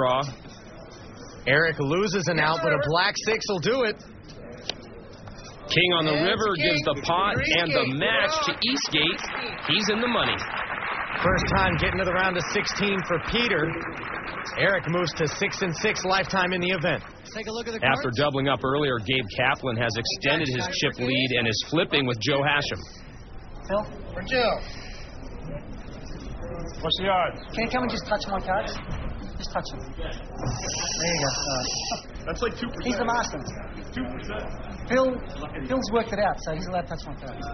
draw. Eric loses an out, but a black 6 will do it. King on the river gives the pot and the match to Eastgate. He's in the money. First time getting to the round of 16 for Peter. Eric moves to 6-6 lifetime in the event. Take a look at the cards. After doubling up earlier, Gabe Kaplan has extended his chip lead and is flipping with Joe Hachem. Phil? For Joe. What's the odds? Can you come and just touch my cards? Just touch them. There you go. That's like 2%. He's the master. 2%. Phil's worked it out, so he's allowed to touch my cards.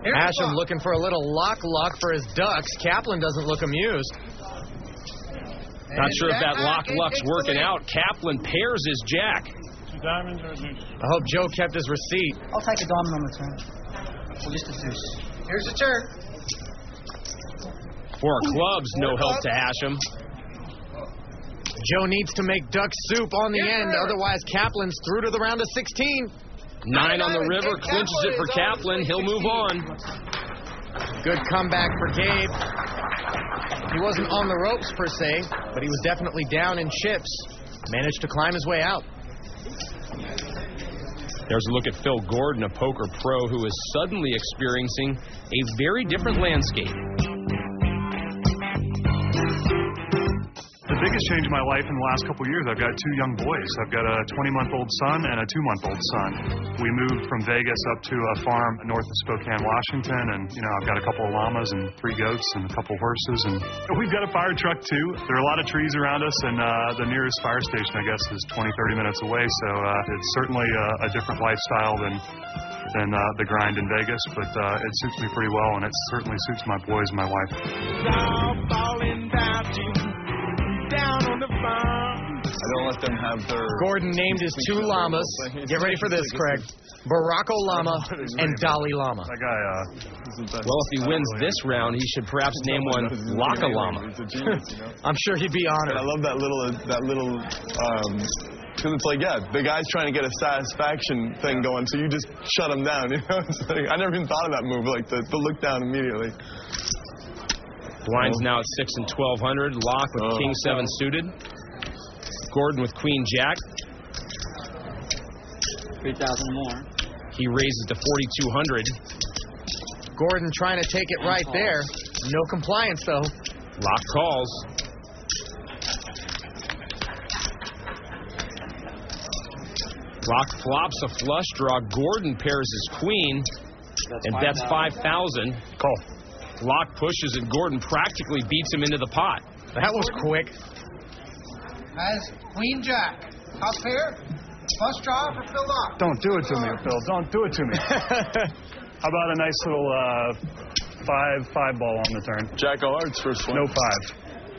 Hachem looking for a little luck for his ducks. Kaplan doesn't look amused. Not sure if that luck's working out. Kaplan pairs his jack. 2 diamonds or a deuce? I hope Joe kept his receipt. I'll take a diamond on the turn. Or just a deuce. Here's the turn. 4 clubs, no help to Hachem. Joe needs to make duck soup on the end, otherwise Kaplan's through to the round of 16. 9 on the river, clinches it for Kaplan. He'll move on. Good comeback for Gabe. He wasn't on the ropes per se, but he was definitely down in chips. Managed to climb his way out. There's a look at Phil Gordon, a poker pro who is suddenly experiencing a very different landscape. The biggest change in my life in the last couple of years, I've got 2 young boys. I've got a 20-month-old son and a 2-month-old son. We moved from Vegas up to a farm north of Spokane, Washington, and, I've got a couple of llamas and 3 goats and a couple of horses, and we've got a fire truck, too. There are a lot of trees around us, and the nearest fire station, I guess, is 20, 30 minutes away, so it's certainly a different lifestyle than the grind in Vegas, but it suits me pretty well, and it certainly suits my boys and my wife. I don't let them have their... Gordon named his 2 llamas. Get ready for this, Craig. Baracko Llama and Dalai Llama. That guy, well, if he wins this round, he should perhaps name one Laak Llama. I'm sure he'd be honored. I love that little, because it's like, the guy's trying to get a satisfaction thing going, so you just shut him down, It's like, I never even thought of that move, like the look down immediately. Blinds now at 6 and 1200. Laak with King 7 suited. Gordon with Queen Jack. 3,000 more. He raises to 4,200. Gordon trying to take it right there. No compliance, though. Laak calls. Laak flops a flush draw. Gordon pairs his queen and bets 5,000. Call. Laak pushes and Gordon practically beats him into the pot. That was quick. Has Queen Jack. Top pair. Flush draw for Phil Laak. Don't do it to me, Phil. Don't do it to me. How about a nice little 5 ball on the turn? Jack of hearts for a swing. No 5.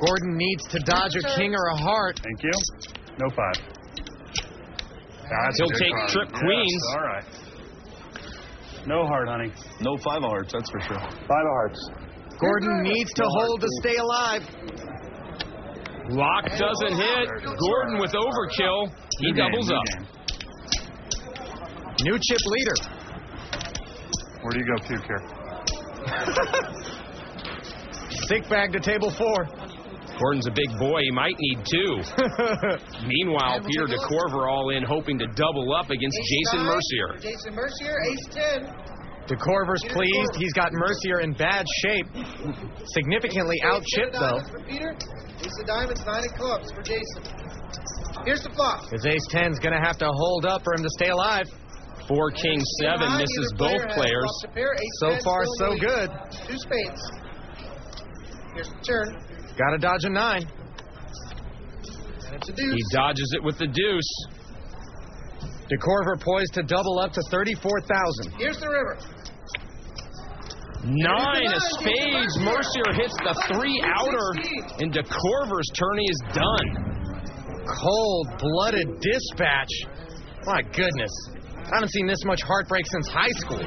Gordon needs to dodge a king or a heart. Thank you. No 5. He'll take trip queens. Yes, all right. No heart, honey. No 5 of hearts, that's for sure. 5 of hearts. Gordon needs to hold to stay alive. Laak doesn't hit. Gordon with overkill. He doubles up. New chip leader. Where do you go puke here? Sick bag to table 4. Gordon's a big boy. He might need 2. Meanwhile, Peter de Korver all in, hoping to double up against Jason Mercier. Jason Mercier, ace 10. De Korver's pleased. He's got Mercier in bad shape. Significantly out-chipped, though. For Peter. Ace of diamonds, 9 of clubs for Jason. Here's the flop. His ace 10's going to have to hold up for him to stay alive. 4 King 7 misses both players. So far, so good. 2 spades. Here's the turn. Got to dodge a 9. And it's a deuce. He dodges it with the deuce. De Korver poised to double up to 34,000. Here's the river. 9 of spades. Mercier hits the 3-outer, and de Korver's tourney is done. Cold-blooded dispatch. My goodness. I haven't seen this much heartbreak since high school.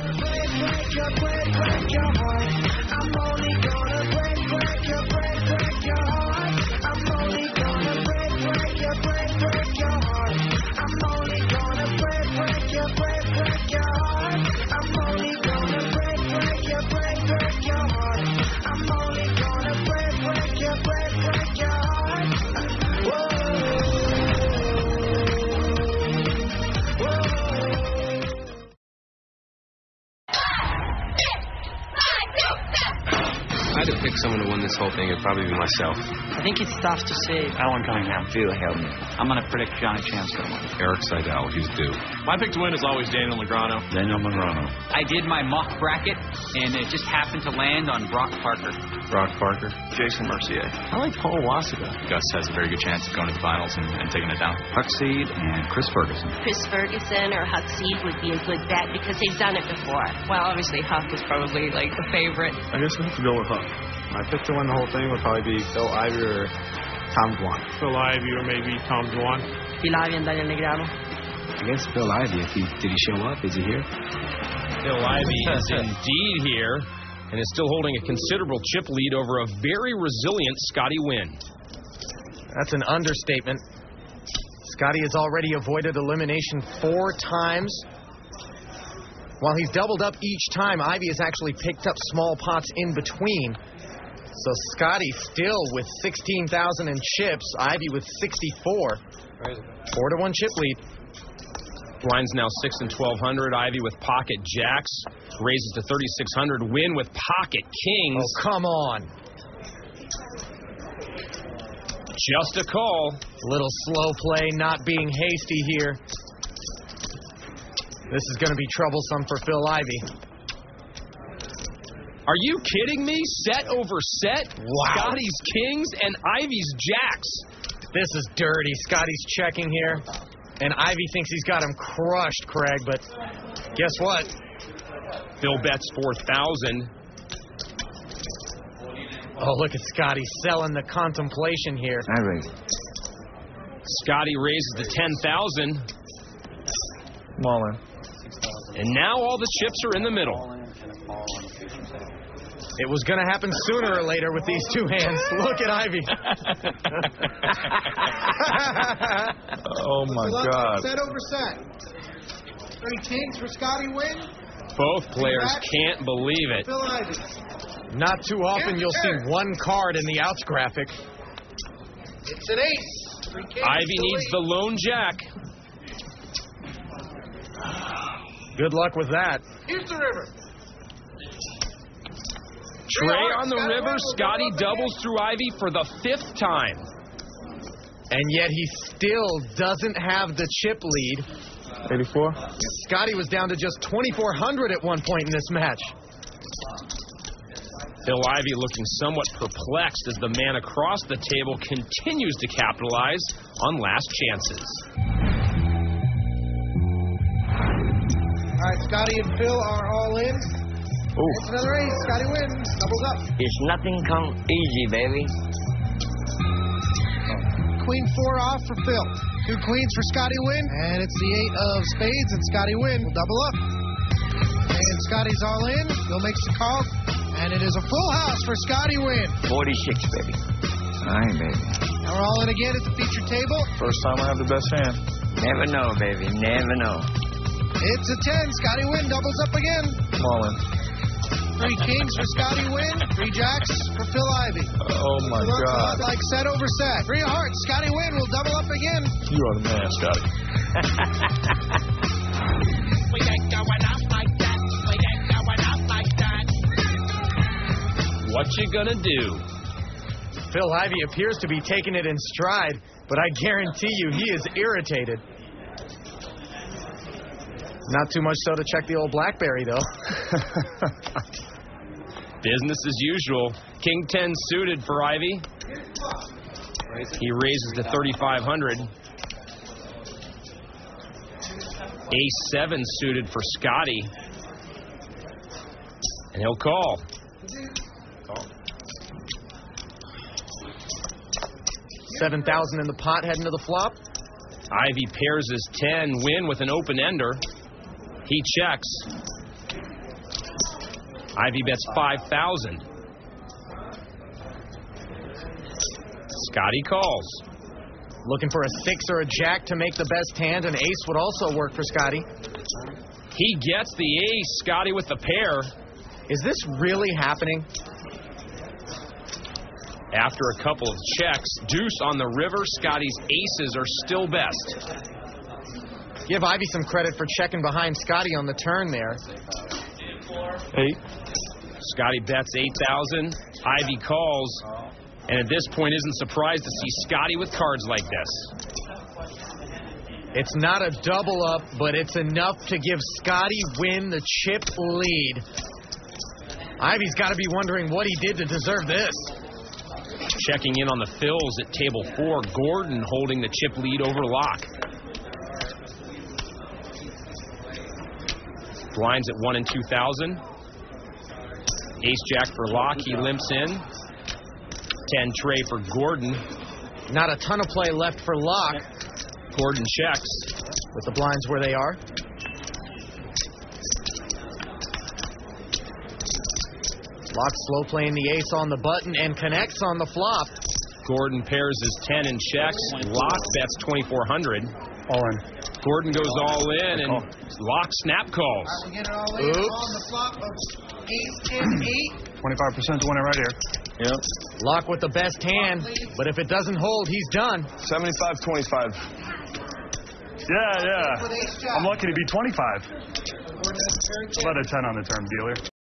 Whoa. someone to win this whole thing, it'd probably be myself. I think it's tough to say. Alan Cunningham. Phil Hellman. I'm going to predict Johnny Chan's going to win. Eric Seidel, he's due. My pick to win is always Daniel Negreanu. Daniel Negreanu. I did my mock bracket, and it just happened to land on Brock Parker. Brock Parker. Jason Mercier. I like Paul Wassiga. Gus has a very good chance of going to the finals and taking it down. Huckseed and Chris Ferguson. Chris Ferguson or Huckseed would be a good bet because they've done it before. Well, obviously Huck is probably like the favorite. I guess we have to go with Huck. My pick to win the whole thing would probably be Phil Ivey or Tom Dwan. Phil Ivey or maybe Tom Dwan. Phil Ivey and Daniel Negreanu. I guess Phil Ivey. Did he show up? Is he here? Phil Ivey is indeed here and is still holding a considerable chip lead over a very resilient Scotty Nguyen. That's an understatement. Scotty has already avoided elimination 4 times. While he's doubled up each time, Ivey has actually picked up small pots in between. So Scotty still with 16,000 in chips, Ivey with 64. 4-1 chip lead. Line's now 6 and 1,200. Ivey with pocket jacks raises to 3,600. Nguyen with pocket kings. Oh, come on. Just a call. Little slow play, not being hasty here. This is going to be troublesome for Phil Ivey. Are you kidding me? Set over set? Wow. Scotty's kings and Ivey's jacks. This is dirty. Scotty's checking here. And Ivey thinks he's got him crushed, Craig, but guess what? Phil bets 4,000. Oh, look at Scotty selling the contemplation here. I raise. Scotty raises to 10,000. Come on, And now all the chips are in the middle. It was going to happen sooner or later with these 2 hands. Look at Ivey. Oh, my God. Set over set. 3 kings for Scotty Nguyen. Both players can't believe it. Phil Ivey. Not too often you'll see 1 card in the outs graphic. It's an ace. 3 kings. Ivey needs the lone jack. Good luck with that. Here's the river. Trey on the river. Scotty doubles through Ivey for the 5th time. And yet he still doesn't have the chip lead. 84. Scotty was down to just 2,400 at one point in this match. Phil Ivey looking somewhat perplexed as the man across the table continues to capitalize on last chances. All right, Scotty and Phil are all in. Ooh. It's another ace. Scotty wins. Doubles up. It's nothing come easy, baby. Queen 4 off for Phil. 2 queens for Scotty Nguyen. And it's the 8 of spades, and Scotty Nguyen will double up. And Scotty's all in. Phil makes the call. And it is a full house for Scotty Nguyen. 46, baby. All right, baby. Now we're all in again at the feature table. First time I have the best hand. Never know, baby. Never know. It's a 10. Scotty Nguyen doubles up again. Come on, 3 kings for Scotty Nguyen. 3 jacks for Phil Ivey. Oh, my God. Like set over set. 3 of hearts. Scotty Nguyen will double up again. You are the man, Scotty. We ain't going out like that. We ain't going out like that. What you gonna do? Phil Ivey appears to be taking it in stride, but I guarantee you he is irritated. Not too much so to check the old BlackBerry, though. Business as usual. King 10 suited for Ivey. He raises to 3,500. Ace 7 suited for Scotty. And he'll call. 7,000 in the pot heading to the flop. Ivey pairs his 10. Nguyen with an open ender. He checks. Ivey bets 5,000. Scotty calls. Looking for a 6 or a jack to make the best hand. An ace would also work for Scotty. He gets the ace. Scotty with the pair. Is this really happening? After a couple of checks, deuce on the river. Scotty's aces are still best. Give Ivey some credit for checking behind Scotty on the turn there. 8. Scotty bets 8,000. Ivey calls. And at this point isn't surprised to see Scotty with cards like this. It's not a double up, but it's enough to give Scotty Nguyen the chip lead. Ivey's got to be wondering what he did to deserve this. Checking in on the fills at table 4, Gordon holding the chip lead over Laak. Blinds at 1 and 2,000. Ace-jack for Laak, he limps in. 10 tray for Gordon. Not a ton of play left for Laak. Gordon checks. With the blinds where they are. Laak slow playing the ace on the button and connects on the flop. Gordon pairs his 10 and checks. Laak bets 2,400. All in. Gordon goes all in, and Laak snap calls. We get it all in on the flop of ace, 10, 8. 25% to win it right here. Yep. Laak with the best hand, but if it doesn't hold, he's done. 75-25. Yeah. I'm lucky to be 25. About a 10 on the turn, dealer.